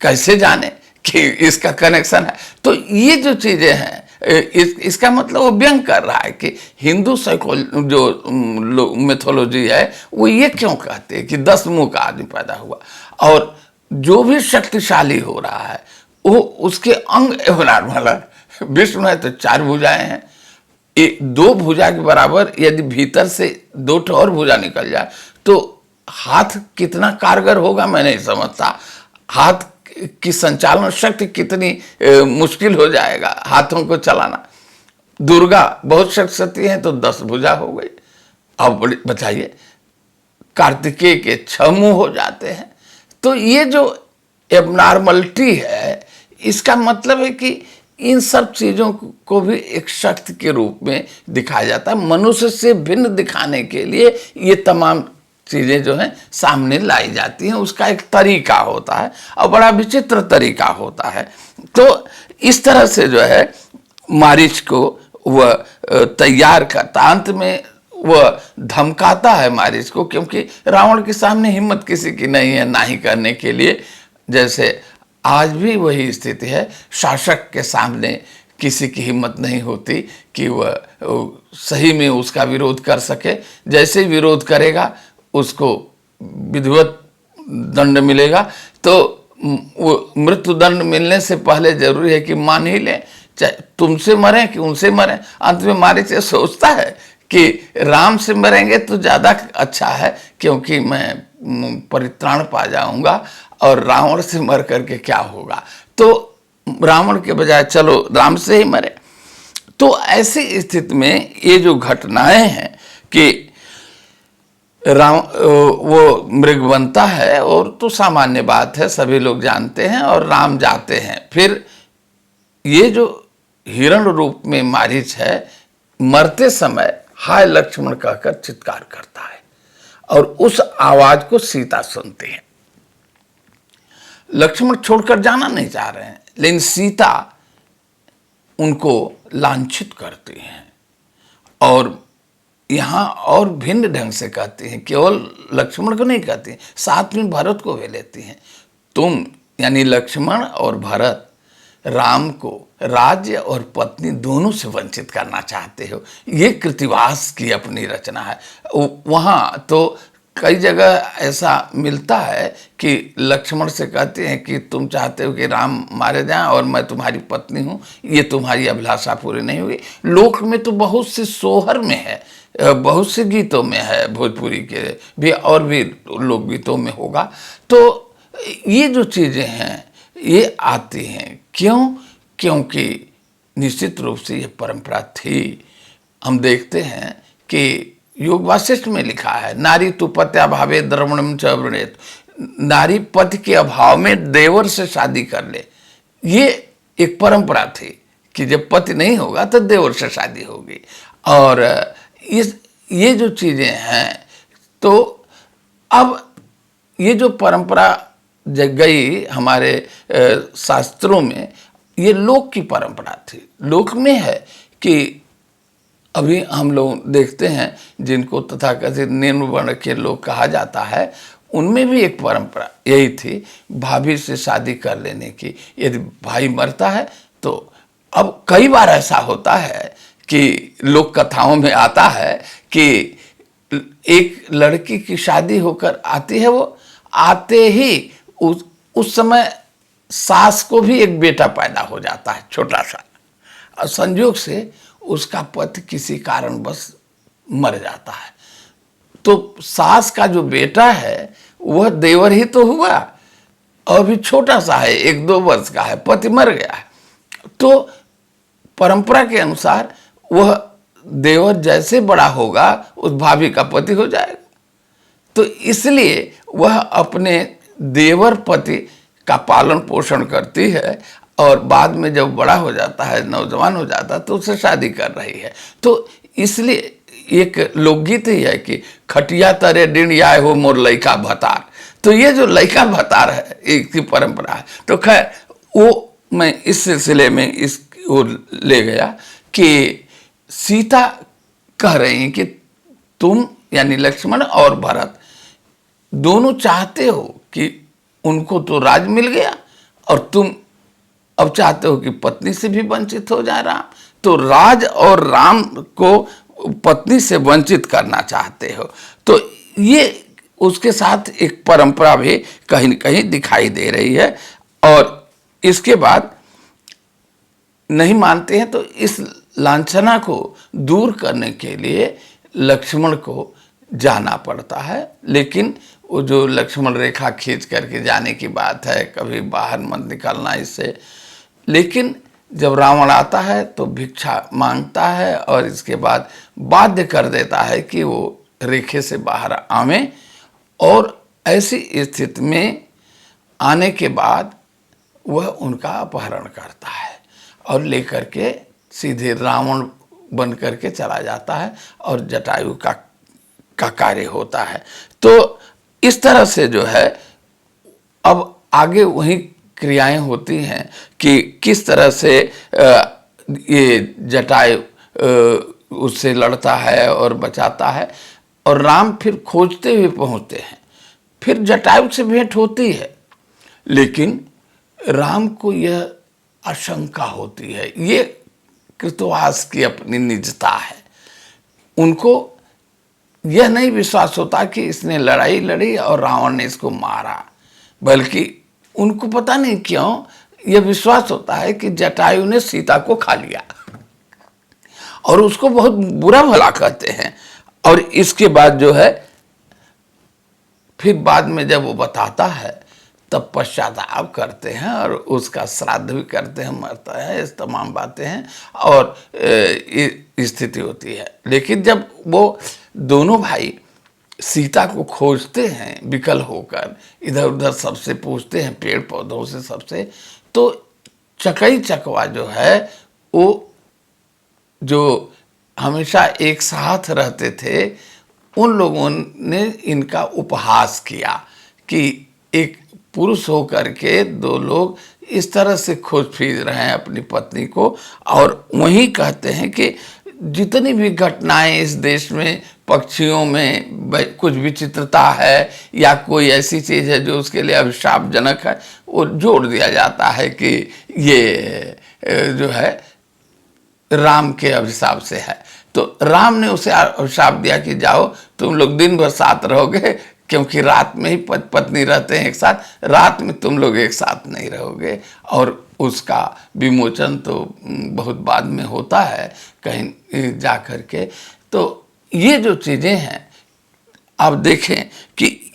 कैसे जाने कि इसका कनेक्शन है। तो ये जो चीजें हैं, इसका मतलब वो व्यंग कर रहा है कि हिंदू जो मिथोलॉजी है वो ये क्यों कहते हैं कि 10 मुंह का आदमी पैदा हुआ, और जो भी शक्तिशाली हो रहा है वो उसके अंग एबनॉर्मल है। विष्णु है तो 4 भुजाएं हैं, 2 भुजा के बराबर यदि भीतर से 2 और भुजा निकल जाए तो हाथ कितना कारगर होगा मैं नहीं समझता। हाथ की संचालन शक्ति कितनी मुश्किल हो जाएगा हाथों को चलाना। दुर्गा बहुत शक्तिशाली है तो 10 भुजा हो गई। अब बताइए, कार्तिकेय के 6 मुंह हो जाते हैं। तो ये जो एबनॉर्मलिटी है, इसका मतलब है कि इन सब चीजों को भी एक शक्ति के रूप में दिखाया जाता है। मनुष्य से भिन्न दिखाने के लिए ये तमाम चीजें जो हैं सामने लाई जाती हैं। उसका एक तरीका होता है और बड़ा विचित्र तरीका होता है। तो इस तरह से जो है मारीच को वह तैयार करता, अंत में वह धमकाता है मारीच को, क्योंकि रावण के सामने हिम्मत किसी की नहीं है ना ही करने के लिए। जैसे आज भी वही स्थिति है, शासक के सामने किसी की हिम्मत नहीं होती कि वह सही में उसका विरोध कर सके। जैसे ही विरोध करेगा उसको विधिवत दंड मिलेगा। तो वो मृत्यु दंड मिलने से पहले जरूरी है कि मान ही ले, चाहे तुमसे मरे कि उनसे मरे। अंत में मारीच सोचता है कि राम से मरेंगे तो ज़्यादा अच्छा है, क्योंकि मैं परित्राण पा जाऊंगा, और रावण से मर करके क्या होगा। तो रावण के बजाय चलो राम से ही मरे। तो ऐसी स्थिति में ये जो घटनाएं हैं कि राम वो मृग बनता है, और तो सामान्य बात है, सभी लोग जानते हैं, और राम जाते हैं। फिर ये जो हिरण रूप में मारीच है, मरते समय हाय लक्ष्मण कहकर चित्कार करता है, और उस आवाज को सीता सुनती है। लक्ष्मण छोड़कर जाना नहीं चाह रहे हैं, लेकिन सीता उनको लांछित करती हैं, और यहाँ और भिन्न ढंग से कहती हैं। केवल लक्ष्मण को नहीं कहती, साथ में भरत को भी लेती हैं। तुम यानी लक्ष्मण और भरत राम को राज्य और पत्नी दोनों से वंचित करना चाहते हो। ये कृतिवास की अपनी रचना है। वहाँ तो कई जगह ऐसा मिलता है कि लक्ष्मण से कहते हैं कि तुम चाहते हो कि राम मारे जाएं और मैं तुम्हारी पत्नी हूँ, ये तुम्हारी अभिलाषा पूरी नहीं हुई। लोक में तो बहुत सी सोहर में है, बहुत से गीतों में है, भोजपुरी के भी और भी लोकगीतों में होगा। तो ये जो चीज़ें हैं ये आती हैं। क्यों? क्योंकि निश्चित रूप से ये परंपरा थी। हम देखते हैं कि योग वासिष्ठ में लिखा है, नारी तु पत्याभावे द्रवणम च वृणेत। नारी पति के अभाव में देवर से शादी कर ले। ये एक परंपरा थी कि जब पति नहीं होगा तो देवर से शादी होगी। और ये जो चीज़ें हैं, तो अब ये जो परंपरा जग गई हमारे शास्त्रों में, ये लोक की परंपरा थी। लोक में है कि अभी हम लोग देखते हैं जिनको तथाकथित निम्न वर्ण के लोग कहा जाता है, उनमें भी एक परंपरा यही थी, भाभी से शादी कर लेने की। यदि भाई मरता है तो अब कई बार ऐसा होता है कि लोक कथाओं में आता है कि एक लड़की की शादी होकर आती है, वो आते ही उस समय सास को भी एक बेटा पैदा हो जाता है, छोटा सा, और संयोग से उसका पति किसी कारणवश मर जाता है। तो सास का जो बेटा है वह देवर ही तो हुआ, और भी छोटा सा है, 1-2 वर्ष का है, पति मर गया है। तो परंपरा के अनुसार वह देवर जैसे बड़ा होगा उस भाभी का पति हो जाएगा। तो इसलिए वह अपने देवर पति का पालन पोषण करती है, और बाद में जब बड़ा हो जाता है, नौजवान हो जाता है, तो उससे शादी कर रही है। तो इसलिए एक लोकगीत ही है कि खटिया तरे डिण आए हो मोर लइका भतार। तो ये जो लइका भतार है इसकी परंपरा है। तो खैर वो मैं इस सिलसिले में इस ओर ले गया कि सीता कह रही हैं कि तुम यानी लक्ष्मण और भरत दोनों चाहते हो कि उनको तो राज मिल गया और तुम अब चाहते हो कि पत्नी से भी वंचित हो जाए राम। तो राज और राम को पत्नी से वंचित करना चाहते हो। तो ये उसके साथ एक परंपरा भी कहीं न कहीं दिखाई दे रही है। और इसके बाद नहीं मानते हैं तो इस लांछना को दूर करने के लिए लक्ष्मण को जाना पड़ता है। लेकिन वो जो लक्ष्मण रेखा खींच करके जाने की बात है, कभी बाहर मत निकलना इससे। लेकिन जब रावण आता है तो भिक्षा मांगता है और इसके बाद बाध्य कर देता है कि वो रेखे से बाहर आवे। और ऐसी स्थिति में आने के बाद वह उनका अपहरण करता है और लेकर के सीधे रावण बन करके चला जाता है और जटायु का कार्य होता है। तो इस तरह से जो है अब आगे वही क्रियाएं होती हैं कि किस तरह से ये जटायु उससे लड़ता है और बचाता है। और राम फिर खोजते हुए पहुंचते हैं। फिर जटायु से भेंट होती है, लेकिन राम को यह आशंका होती है। ये कृतवास की अपनी निजता है। उनको यह नहीं विश्वास होता कि इसने लड़ाई लड़ी और रावण ने इसको मारा, बल्कि उनको पता नहीं क्यों यह विश्वास होता है कि जटायु ने सीता को खा लिया और उसको बहुत बुरा भला कहते हैं। और इसके बाद जो है फिर बाद में जब वो बताता है तब पश्चाताप करते हैं और उसका श्राद्ध भी करते हैं, मरता है, इस तमाम बातें हैं और स्थिति होती है। लेकिन जब वो दोनों भाई सीता को खोजते हैं विकल होकर, इधर उधर सबसे पूछते हैं, पेड़ पौधों से सबसे, तो चकई चकवा जो है वो जो हमेशा एक साथ रहते थे, उन लोगों ने इनका उपहास किया कि एक पुरुष होकर के दो लोग इस तरह से खोज फिर रहे हैं अपनी पत्नी को। और वही कहते हैं कि जितनी भी घटनाएं इस देश में पक्षियों में कुछ विचित्रता है या कोई ऐसी चीज़ है जो उसके लिए अभिशापजनक है, वो जोड़ दिया जाता है कि ये जो है राम के अभिशाप से है। तो राम ने उसे अभिशाप दिया कि जाओ तुम लोग दिन भर साथ रहोगे, क्योंकि रात में ही पत्नी रहते हैं एक साथ, रात में तुम लोग एक साथ नहीं रहोगे। और उसका विमोचन तो बहुत बाद में होता है कहीं जा कर के। तो ये जो चीज़ें हैं आप देखें कि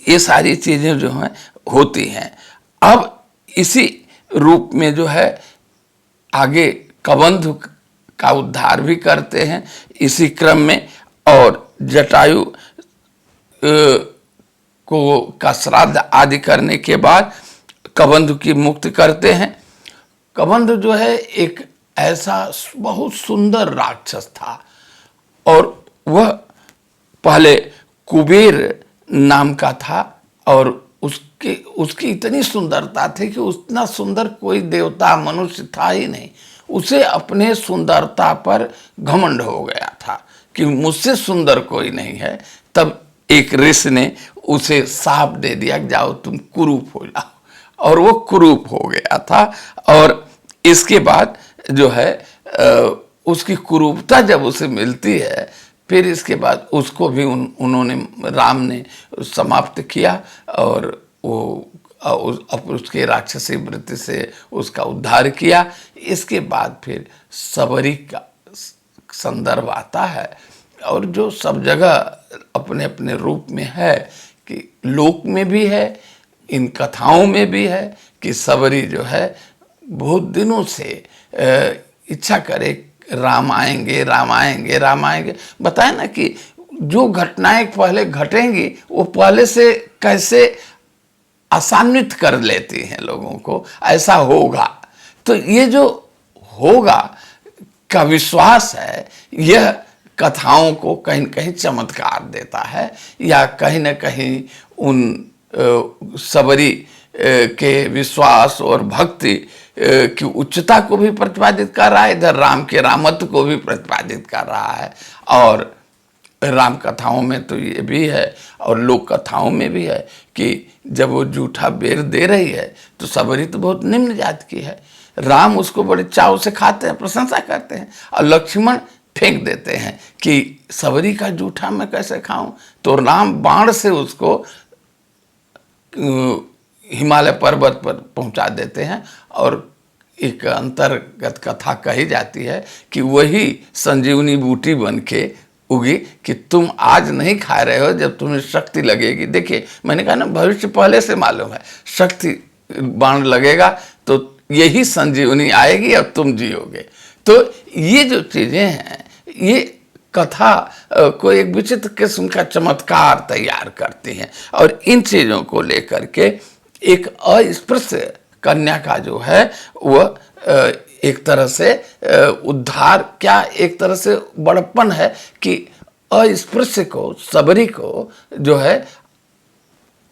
ये सारी चीज़ें जो हैं होती हैं। अब इसी रूप में जो है आगे कबंधु का उद्धार भी करते हैं इसी क्रम में। और जटायु को का श्राद्ध आदि करने के बाद कबंधु की मुक्त करते हैं। कबंधु जो है एक ऐसा बहुत सुंदर राक्षस था और वह पहले कुबेर नाम का था और उसकी इतनी सुंदरता थी कि उतना सुंदर कोई देवता मनुष्य था ही नहीं। उसे अपने सुंदरता पर घमंड हो गया था कि मुझसे सुंदर कोई नहीं है। तब एक ऋषि ने उसे साप दे दिया, जाओ तुम कुरूप हो जाओ, और वो कुरूप हो गया था। और इसके बाद जो है उसकी कुरूपता जब उसे मिलती है, फिर इसके बाद उसको भी उन्होंने राम ने समाप्त किया और वो उसके राक्षसी वृत्ति से उसका उद्धार किया। इसके बाद फिर सबरी का संदर्भ आता है और जो सब जगह अपने अपने रूप में है, कि लोक में भी है, इन कथाओं में भी है कि सबरी जो है बहुत दिनों से इच्छा करे राम आएंगे, राम आएंगे, राम आएंगे। बताए ना कि जो घटनाएं पहले घटेंगी वो पहले से कैसे आसान्वित कर लेती हैं लोगों को, ऐसा होगा। तो ये जो होगा का विश्वास है, यह कथाओं को कहीं न कहीं चमत्कार देता है या कहीं न कहीं उन सबरी के विश्वास और भक्ति की उच्चता को भी प्रतिपादित कर रहा है, इधर राम के रामत्व को भी प्रतिपादित कर रहा है। और राम कथाओं में तो ये भी है और लोक कथाओं में भी है कि जब वो जूठा बेर दे रही है तो सबरी तो बहुत निम्न जात की है, राम उसको बड़े चाव से खाते हैं, प्रशंसा करते हैं, और लक्ष्मण फेंक देते हैं कि सबरी का जूठा मैं कैसे खाऊं। तो राम बाण से उसको हिमालय पर्वत पर पहुंचा देते हैं। और एक अंतर्गत कथा कही जाती है कि वही संजीवनी बूटी बन के उगी कि तुम आज नहीं खा रहे हो, जब तुम्हें शक्ति लगेगी। देखिए मैंने कहा ना, भविष्य पहले से मालूम है, शक्ति बाण लगेगा तो यही संजीवनी आएगी और तुम जियोगे। तो ये जो चीजें हैं, ये कथा को एक विचित्र किस्म का चमत्कार तैयार करती हैं। और इन चीजों को लेकर के एक अस्पृश्य कन्या का जो है वह एक तरह से उद्धार, क्या एक तरह से बड़प्पन है कि अस्पृश्य को, सबरी को जो है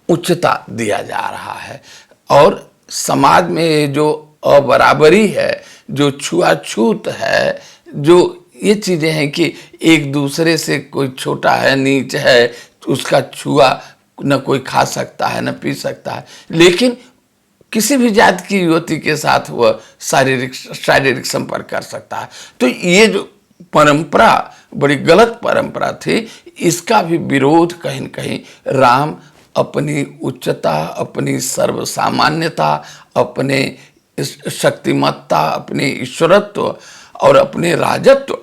उच्चता दिया जा रहा है। और समाज में जो अबराबरी है, जो छुआछूत है, जो ये चीजें हैं कि एक दूसरे से कोई छोटा है, नीच है, उसका छुआ न कोई खा सकता है न पी सकता है, लेकिन किसी भी जात की युवती के साथ वह शारीरिक संपर्क कर सकता है। तो ये जो परंपरा बड़ी गलत परंपरा थी, इसका भी विरोध कहीं न कहीं राम अपनी उच्चता, अपनी सर्वसामान्यता, अपने शक्तिमत्ता, अपने ईश्वरत्व और अपने राजत्व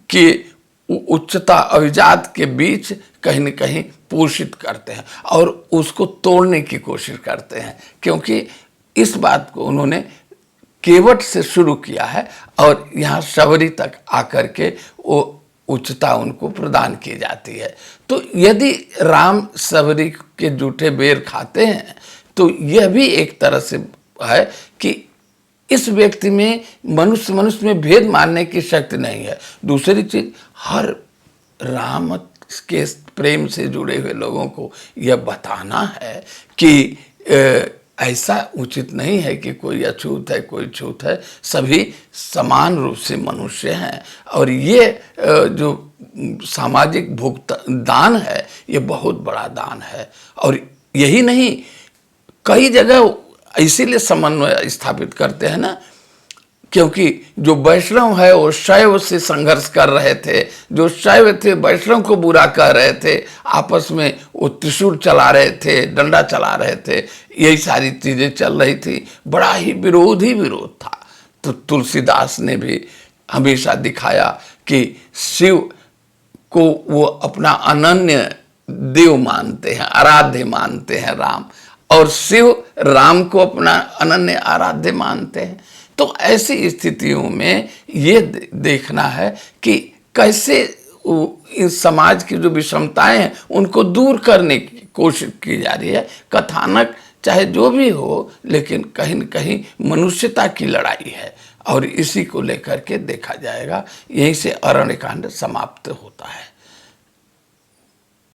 की उच्चता अभिजात के बीच कहीं न कहीं पोषित करते हैं और उसको तोड़ने की कोशिश करते हैं, क्योंकि इस बात को उन्होंने केवट से शुरू किया है और यहाँ शबरी तक आकर के वो उच्चता उनको प्रदान की जाती है। तो यदि राम शबरी के जूठे बेर खाते हैं तो यह भी एक तरह से है कि इस व्यक्ति में मनुष्य में भेद मानने की शक्ति नहीं है। दूसरी चीज, हर राम के प्रेम से जुड़े हुए लोगों को यह बताना है कि ऐसा उचित नहीं है कि कोई अछूत है कोई छूत है, सभी समान रूप से मनुष्य हैं। और ये जो सामाजिक दान है, ये बहुत बड़ा दान है। और यही नहीं, कई जगह इसीलिए समन्वय स्थापित करते हैं ना, क्योंकि जो वैष्णव है वो शैव से संघर्ष कर रहे थे, जो शैव थे वैष्णव को बुरा कह रहे थे, आपस में वो त्रिशूल चला रहे थे, डंडा चला रहे थे, यही सारी चीजें चल रही थी, बड़ा ही विरोध था। तो तुलसीदास ने भी हमेशा दिखाया कि शिव को वो अपना अनन्य देव मानते हैं, आराध्य मानते हैं राम, और शिव राम को अपना अनन्य आराध्य मानते हैं। तो ऐसी स्थितियों में ये देखना है कि कैसे इस समाज की जो विषमताएं हैं उनको दूर करने की कोशिश की जा रही है। कथानक चाहे जो भी हो, लेकिन कहीं न कहीं मनुष्यता की लड़ाई है और इसी को लेकर के देखा जाएगा। यहीं से अरण्यकांड समाप्त होता है।